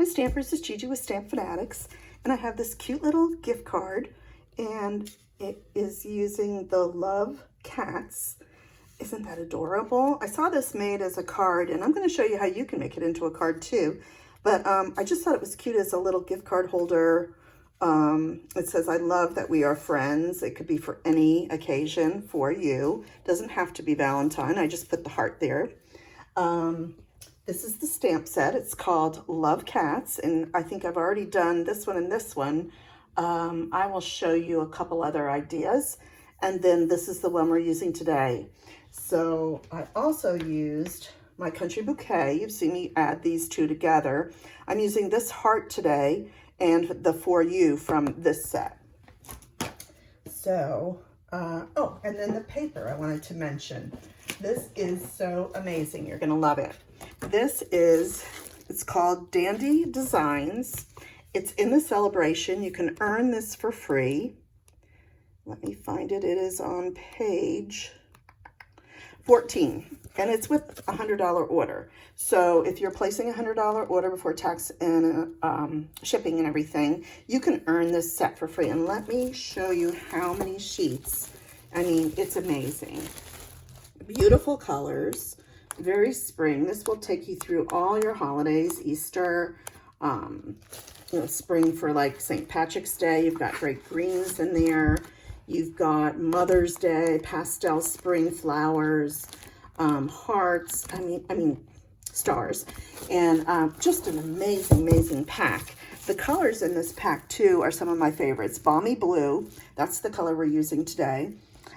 Hi Stampers, it's Gigi with StampFUNatics, and I have this cute little gift card, and it is using the Love Cats. Isn't that adorable? I saw this made as a card, and I'm going to show you how you can make it into a card too. But I just thought it was cute as a little gift card holder. It says, I love that we are friends. It could be for any occasion for you. Doesn't have to be Valentine. I just put the heart there. This is the stamp set. It's called Love Cats, and I think I've already done this one and this one. I will show you a couple other ideas, and then this is the one we're using today. So I also used my Country Bouquet. You've seen me add these two together. I'm using this heart today and the For You from this set. So, oh, and then the paper I wanted to mention. This is so amazing. You're gonna love it. It's called Dandy Designs. It's in the celebration. You can earn this for free. Let me find it. It is on page 14, and it's with a $100 order. So if you're placing a $100 order before tax and shipping and everything, you can earn this set for free. And let me show you how many sheets. I mean, it's amazing. Beautiful colors, very spring. This will take you through all your holidays, Easter, spring for like St. Patrick's Day. You've got great greens in there. You've got Mother's Day, pastel spring flowers, hearts, I mean stars, and just an amazing, amazing pack. The colors in this pack too are some of my favorites. Balmy Blue, that's the color we're using today.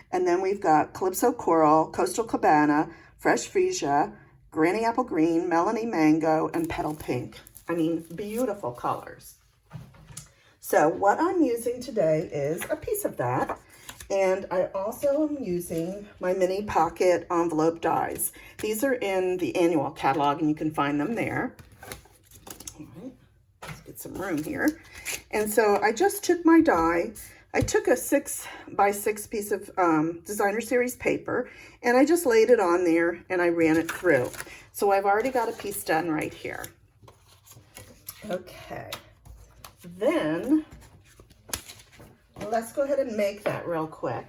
And then we've got Calypso Coral, Coastal Cabana, Fresh Freesia, Granny Apple Green, Melanie Mango, and Petal Pink. I mean, beautiful colors. So what I'm using today is a piece of that. And I also am using my mini pocket envelope dies. These are in the annual catalog, and you can find them there. All right, let's get some room here. And so I just took my die. I took a 6x6 piece of designer series paper, and I just laid it on there and I ran it through. So I've already got a piece done right here. Okay, then let's go ahead and make that real quick.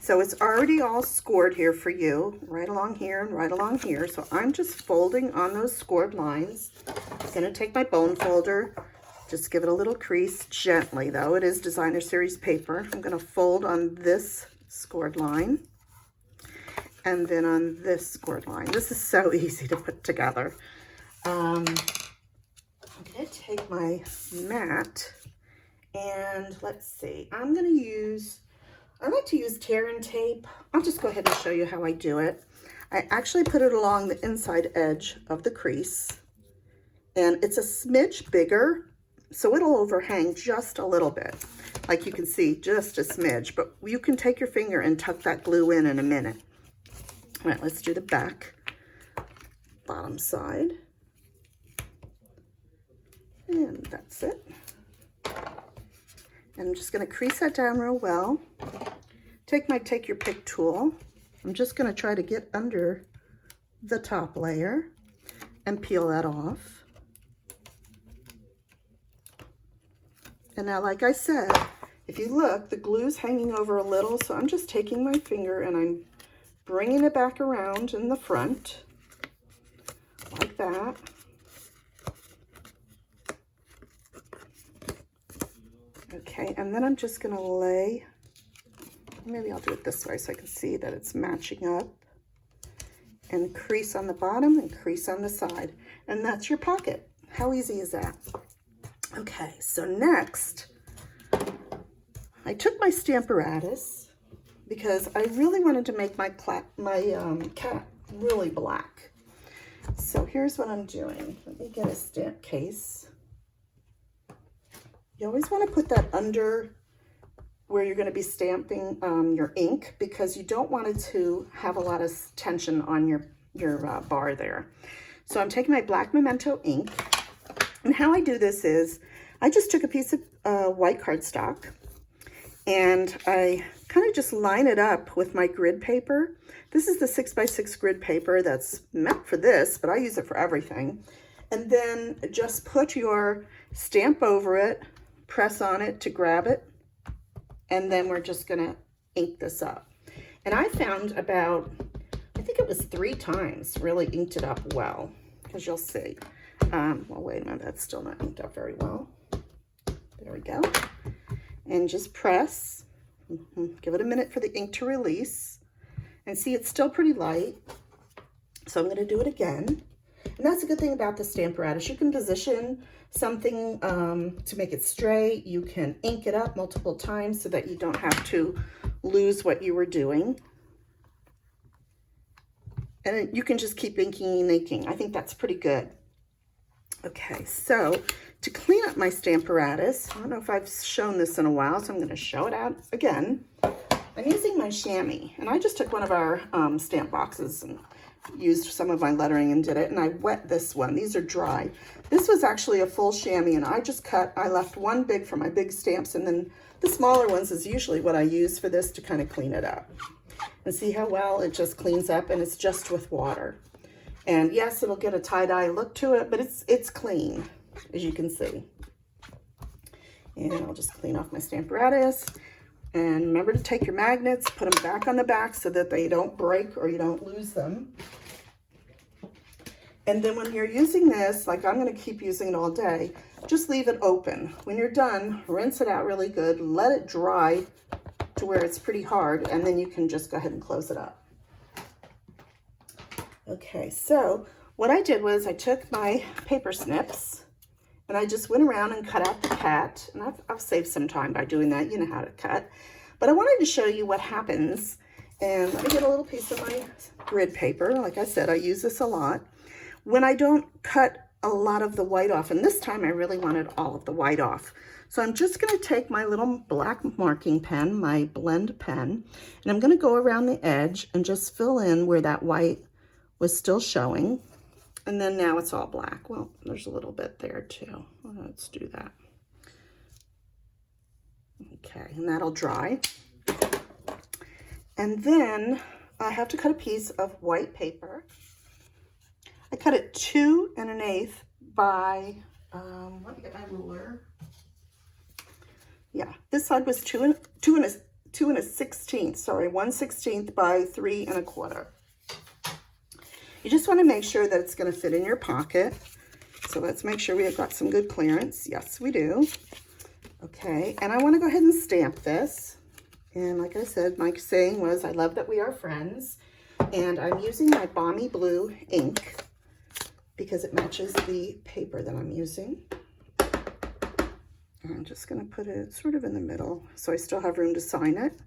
So it's already all scored here for you, right along here and right along here. So I'm just folding on those scored lines. I'm gonna take my bone folder, just give it a little crease gently though. It is designer series paper. I'm gonna fold on this scored line and then on this scored line. This is so easy to put together. I'm gonna take my mat and let's see, I like to use tear and tape. I'll just go ahead and show you how I do it. I actually put it along the inside edge of the crease, and it's a smidge bigger, so it'll overhang just a little bit. Like you can see, just a smidge, but you can take your finger and tuck that glue in a minute. All right, let's do the back, bottom side. And that's it. And I'm just gonna crease that down real well. Take my take your pick tool. I'm just gonna try to get under the top layer and peel that off. And now, like I said, if you look, the glue's hanging over a little, so I'm just taking my finger and I'm bringing it back around in the front, like that. Okay, and then I'm just gonna lay, maybe I'll do it this way so I can see that it's matching up, and crease on the bottom and crease on the side. And that's your pocket. How easy is that? Okay, so next, I took my StampFUNatics because I really wanted to make my cat really black. So here's what I'm doing. Let me get a stamp case. You always want to put that under where you're going to be stamping your ink, because you don't want it to have a lot of tension on your bar there. So I'm taking my black Memento ink, and how I do this is I just took a piece of white cardstock and I kind of just line it up with my grid paper. This is the 6x6 grid paper that's meant for this, but I use it for everything. And then just put your stamp over it, press on it to grab it, and then we're just gonna ink this up. And I found about, I think it was 3 times, really inked it up well, because you'll see. Well, wait a minute, that's still not inked up very well. There we go. And just press, give it a minute for the ink to release. And see, it's still pretty light. So I'm gonna do it again. And that's a good thing about the StampFUnatic. You can position something to make it straight. You can ink it up multiple times so that you don't have to lose what you were doing. And you can just keep inking and inking. I think that's pretty good. Okay, so to clean up my StampFUnatic, I don't know if I've shown this in a while, so I'm going to show it out again. I'm using my chamois, and I just took one of our stamp boxes and used some of my lettering and did it, and I wet this one. These are dry. This was actually a full chamois, and I left one big for my big stamps, and then the smaller ones is usually what I use for this to kind of clean it up. And see how well it just cleans up, and it's just with water. And yes, it'll get a tie-dye look to it, but it's clean, as you can see. And I'll just clean off my StampFUnatic. And remember to take your magnets, put them back on the back so that they don't break or you don't lose them. And then when you're using this, like I'm going to keep using it all day, just leave it open. When you're done, rinse it out really good, let it dry to where it's pretty hard, and then you can just go ahead and close it up. Okay, so what I did was I took my paper snips and I just went around and cut out the cat. And I've saved some time by doing that. You know how to cut. But I wanted to show you what happens. And let me get a little piece of my grid paper. Like I said, I use this a lot. When I don't cut a lot of the white off, and this time I really wanted all of the white off. So I'm just going to take my little black marking pen, my blend pen, and I'm going to go around the edge and just fill in where that white was still showing. And then now it's all black. Well, there's a little bit there too. Let's do that. Okay, and that'll dry. And then I have to cut a piece of white paper. I cut it 2 1/8 by, let me get my ruler. Yeah, this side was 2 1/16, sorry, 1/16 by 3 1/4. You just want to make sure that it's going to fit in your pocket. So let's make sure we have got some good clearance. Yes, we do. Okay, and I want to go ahead and stamp this. And like I said, my saying was, I love that we are friends. And I'm using my Balmy Blue ink because it matches the paper that I'm using. And I'm just going to put it sort of in the middle so I still have room to sign it.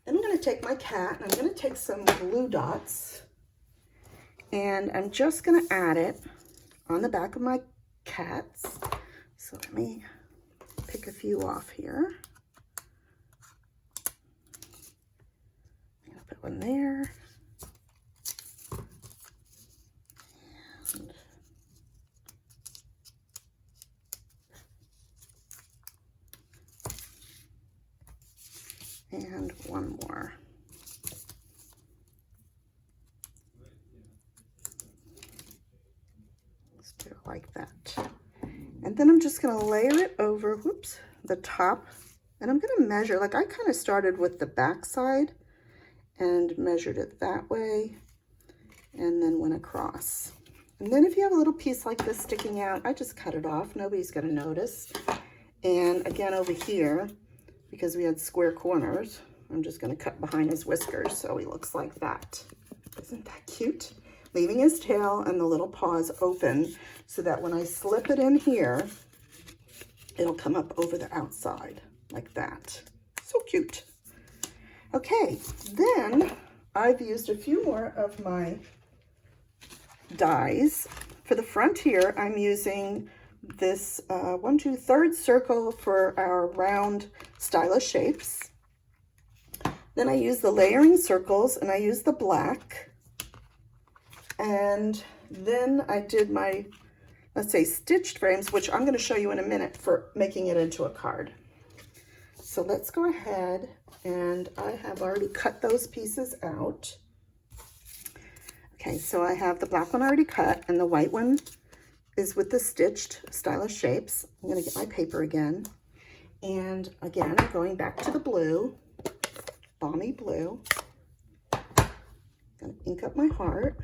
Then I'm going to take my cat and I'm going to take some glue dots and I'm just going to add it on the back of my cats. So let me pick a few off here. I'm going to put one there. And one more. Let's do it like that. And then I'm just going to layer it over, whoops, the top. And I'm going to measure, like I kind of started with the back side and measured it that way and then went across. And then if you have a little piece like this sticking out, I just cut it off. Nobody's going to notice. And again over here, because we had square corners, I'm just going to cut behind his whiskers so he looks like that. Isn't that cute? Leaving his tail and the little paws open so that when I slip it in here, it'll come up over the outside like that. So cute. Okay, then I've used a few more of my dies. For the front here, I'm using this 1, 2, 3rd circle for our round stylish shapes. Then I use the layering circles and I use the black. And then I did my, let's say, stitched frames, which I'm going to show you in a minute for making it into a card. So let's go ahead, and I have already cut those pieces out. Okay, so I have the black one already cut, and the white one is with the stitched stylish shapes. I'm going to get my paper again. And again, I'm going back to the blue, balmy blue. I'm going to ink up my heart.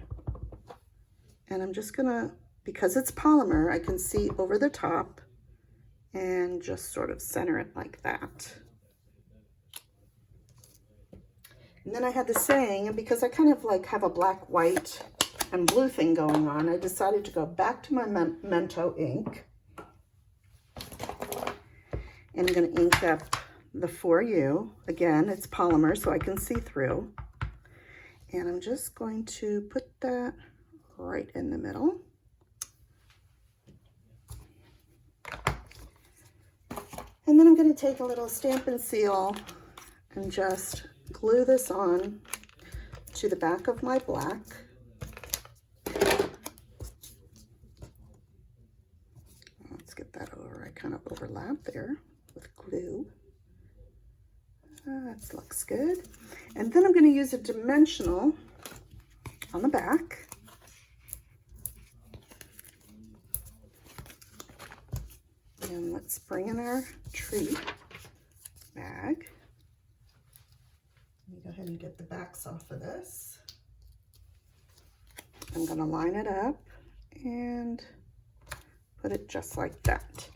And I'm just going to, because it's polymer, I can see over the top and just sort of center it like that. And then I had the saying, and because I kind of like have a black, white, and blue thing going on, I decided to go back to my Mento ink. And I'm going to ink up the For You. Again, it's polymer, so I can see through. And I'm just going to put that right in the middle. And then I'm going to take a little Stampin' Seal and just glue this on to the back of my black. Let's get that over. I kind of overlap there with glue. That looks good. And then I'm going to use a dimensional on the back. And let's bring in our treat bag. Let me go ahead and get the backs off of this. I'm going to line it up and put it just like that.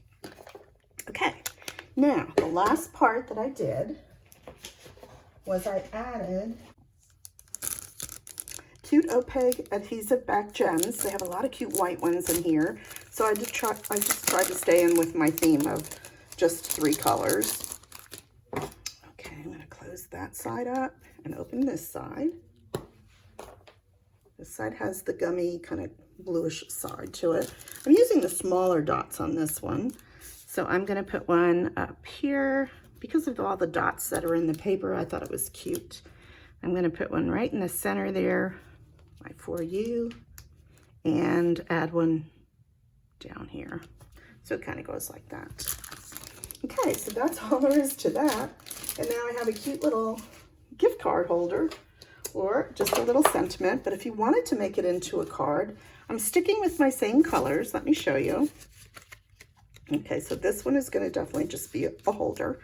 Okay, now the last part that I did was I added cute opaque adhesive back gems. They have a lot of cute white ones in here. So I just tried to stay in with my theme of just 3 colors. Okay, I'm going to close that side up and open this side. This side has the gummy kind of bluish side to it. I'm using the smaller dots on this one. So I'm going to put one up here. Because of all the dots that are in the paper, I thought it was cute. I'm going to put one right in the center there, my For You, and add one down here. So it kind of goes like that. Okay, so that's all there is to that. And now I have a cute little gift card holder, or just a little sentiment. But if you wanted to make it into a card, I'm sticking with my same colors. Let me show you. Okay, so this one is going to definitely just be a holder.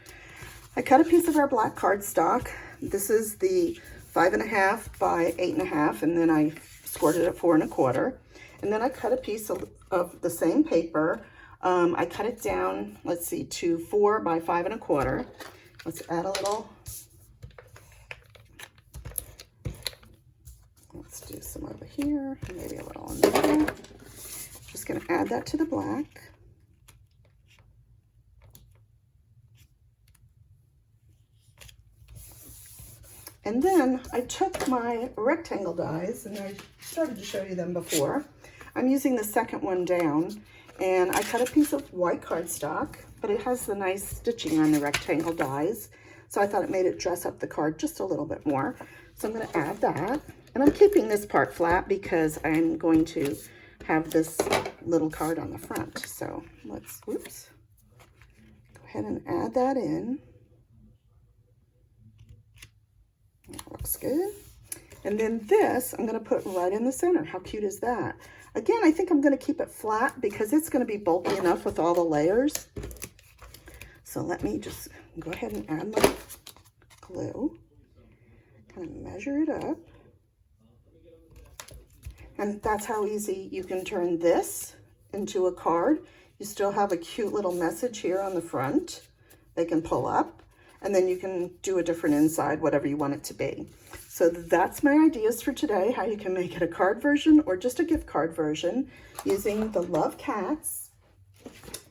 I cut a piece of our black cardstock. This is the 5.5 by 8.5, and then I scored it at 4 1/4. And then I cut a piece of the same paper. I cut it down, let's see, to 4 by 5 1/4. Let's add a little. Let's do some over here, maybe a little on there. Just going to add that to the black. And then I took my rectangle dies, and I started to show you them before. I'm using the second one down, and I cut a piece of white cardstock, but it has the nice stitching on the rectangle dies. So I thought it made it dress up the card just a little bit more. So I'm going to add that. And I'm keeping this part flat because I'm going to have this little card on the front. So let's, whoops, go ahead and add that in. That looks good. And then this, I'm going to put right in the center. How cute is that? Again, I think I'm going to keep it flat because it's going to be bulky enough with all the layers. So let me just go ahead and add my glue. Kind of measure it up. And that's how easy you can turn this into a card. You still have a cute little message here on the front. They can pull up. And then you can do a different inside, whatever you want it to be. So that's my ideas for today, how you can make it a card version or just a gift card version using the Love Cats.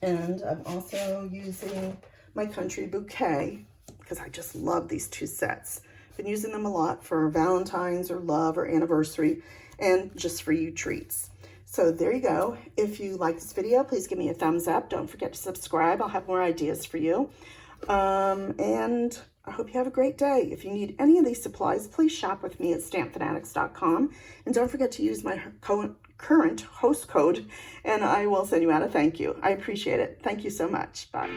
And I'm also using my Country Bouquet because I just love these 2 sets. Been using them a lot for Valentine's or love or anniversary and just for you treats. So there you go. If you like this video, please give me a thumbs up. Don't forget to subscribe. I'll have more ideas for you. And I hope you have a great day. If you need any of these supplies, please shop with me at StampFUNatics.com. And don't forget to use my current host code, and I will send you out a thank you. I appreciate it. Thank you so much. Bye.